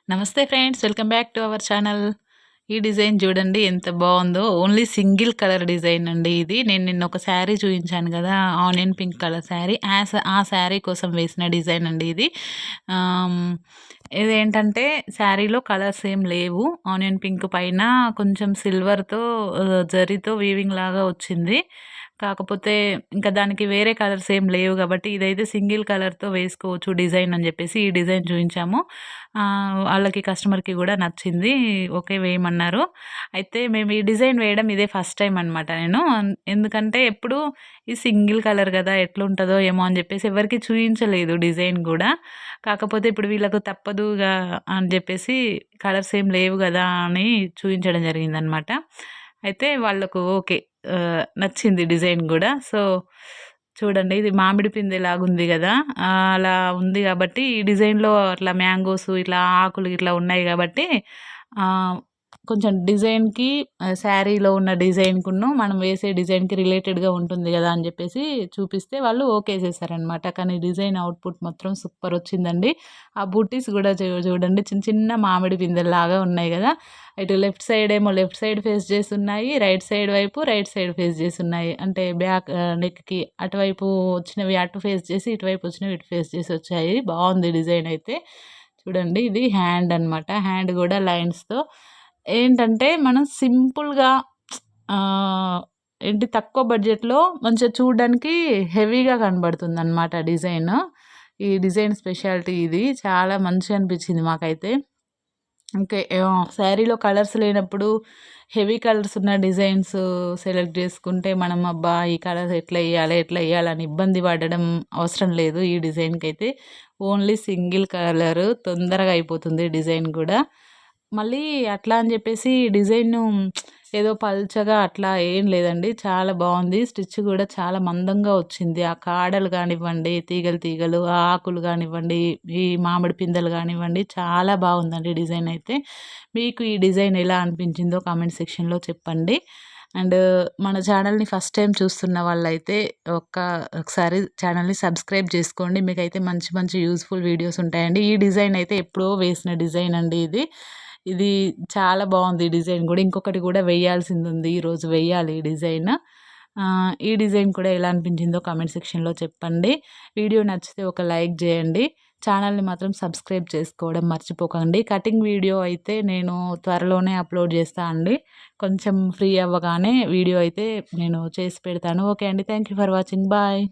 నమస్తే friends, welcome back to our channel. ఈ design చూడండి ఎంత బాగుందో. ఓన్లీ సింగిల్ కలర్ డిజైన్ అండి ఇది. నేను నిన్న ఒక శారీ చూపించాను కదా, ఆనియన్ పింక్ కలర్ శారీ. ఆ శారీ కోసం వేసిన డిజైన్ అండి ఇది. ఆమ్, ఇదేంటంటే శారీలో కలర్స్ ఏం లేవు. ఆనియన్ పింక్ పైన కొంచెం సిల్వర్తో జరీతో వీవింగ్ లాగా వచ్చింది. కాకపోతే ఇంకా దానికి వేరే కలర్స్ ఏం లేవు కాబట్టి ఇదైతే సింగిల్ కలర్‌తో వేసుకోవచ్చు డిజైన్ అని జెప్పేసి ఈ డిజైన్ చూయించాము. ఆళ్ళకి కస్టమర్‌కి గూడా నచ్చింది. ఓకే వేయమన్నారు. అయితే మేము ఈ డిజైన్ వేయడం ఇదే ఫస్ట్ టైమ్ అనమాట నేను. ఎందుకంటే ఎప్పుడూ ఈ సింగిల్ కలర్ గదా! ఎట్లుంటదో ఏమో అని జెప్పేసి ఎవరికీ చూయించలేదు డిజైన్ గూడా. కాకపోతే ఇప్పుడు వీళ్ళకు తప్పదుగా అని జెప్పేసి కలర్స్ ఏం లేవు గదా! అని చూయించడం జరిగిందనమాట. అయితే వాళ్ళకు ఓకే. నచ్చింది డిజైన్ గూడా. సో, చూడండి ఇది మామిడి పిందెలాగుంది గదా! అలా ఉంది గాబట్టి ఈ డిజైన్‌లో అట్లా మ్యాంగోస్ ఇట్లా ఆకులు ఇట్లా ఉన్నాయి గాబట్టి ఆహ్, కొంచెం డిజైన్‌కి శారీలో ఉన్న డిజైన్‌కును మనం వేసే డిజైన్‌కి రిలేటెడ్‌గా ఉంటుంది గదా! అని జెప్పేసి చూపిస్తే వాళ్ళు ఓకే చేశారనమాట. కానీ డిజైన్ అవుట్‌పుట్ మాత్రం సూపరొచ్చిందండి. ఆ బూటీస్ గూడా చూడండి చిన్న చిన్న మామిడి పిందెల్లాగా ఉన్నాయి గదా! ఇటు లెఫ్ట్ సైడ్ ఏమో లెఫ్ట్ సైడ్ ఫేస్ చేసున్నాయి. రైట్ సైడ్ వైపు రైట్ సైడ్ ఫేస్ చేసున్నాయి. అంటే నెక్‌కి అటువైపు వచ్చినవి అటు ఫేస్ చేసి, ఇటువైపు వచ్చినవి ఇటు ఫేస్ చేసి వచ్చాయి. బావుంది డిజైన్ అయితే. చూడండి ఇది హ్యాండ్ అనమాట. హ్యాండ్ గూడా లైన్స్‌తో ఏంటంటే మనం సింపుల్‌గా ఆహ్, ఏంటి తక్కువ బడ్జెట్‌లో మంచిగా చూడడానికి హెవీగా కనబడుతుందనమాట డిజైను. ఈ డిజైన్ స్పెషాలిటీ ఇది. చాలా మంచిగా అనిపించింది మాకైతే. ఓకే. శారీలో కలర్స్ లేనప్పుడు హెవీ కలర్స్ ఉన్న డిజైన్స్ సెలెక్ట్ చేసుకుంటే మనం అబ్బా! ఈ కలర్స్ ఎట్లా ఎయ్యాలని ఇబ్బంది పడడం అవసరం లేదు ఈ డిజైన్‌కైతే. ఓన్లీ సింగిల్ కలర్ తొందరగా అయిపోతుంది డిజైన్ గూడా. మళ్ళీ అట్లా అని జెప్పేసి డిజైను ఏదో పల్చగా అట్లా ఏం లేదండి. చాలా బావుంది. స్టిచ్ గూడా చాలా మందంగా వచ్చింది. ఆ కాడలు గానివ్వండి, తీగలు, ఆ ఆకులు గానివ్వండి, ఈ మామిడి పిందెలు గానివ్వండి, చాలా బావుందండి డిజైన్ అయితే. మీకు ఈ డిజైన్ ఎలా అనిపించిందో కామెంట్ సెక్షన్‌లో చెప్పండి. అండ్ మన ఛానల్‌ని ఫస్ట్ టైమ్ చూస్తున్న వాళ్ళైతే ఒకసారి ఛానల్‌ని సబ్స్క్రైబ్ చేసుకోండి. మీకైతే మంచి మంచి యూజ్‌ఫుల్ వీడియోస్ ఉంటాయండి. ఈ డిజైన్ అయితే ఎప్పుడో వేసిన డిజైన్ అండి ఇది. ఇది చాలా బావుంది ఈ డిజైన్ గూడా. ఇంకొకటి గూడా వేయాల్సిందుంది. ఈరోజు వెయ్యాలి ఈ డిజైన్. ఈ డిజైన్ కూడా ఎలా అనిపించిందో కామెంట్ సెక్షన్‌లో చెప్పండి. వీడియో నచ్చితే ఒక లైక్ జేయండి. ఛానల్‌ని మాత్రం సబ్స్క్రైబ్ చేసుకోవడం మర్చిపోకండి. కటింగ్ వీడియో అయితే నేను త్వరలోనే అప్‌లోడ్ చేస్తా అండి. కొంచెం ఫ్రీ అవ్వగానే వీడియో అయితే నేను చేసి పెడతాను. ఓకే అండి. Thank you for watching. Bye.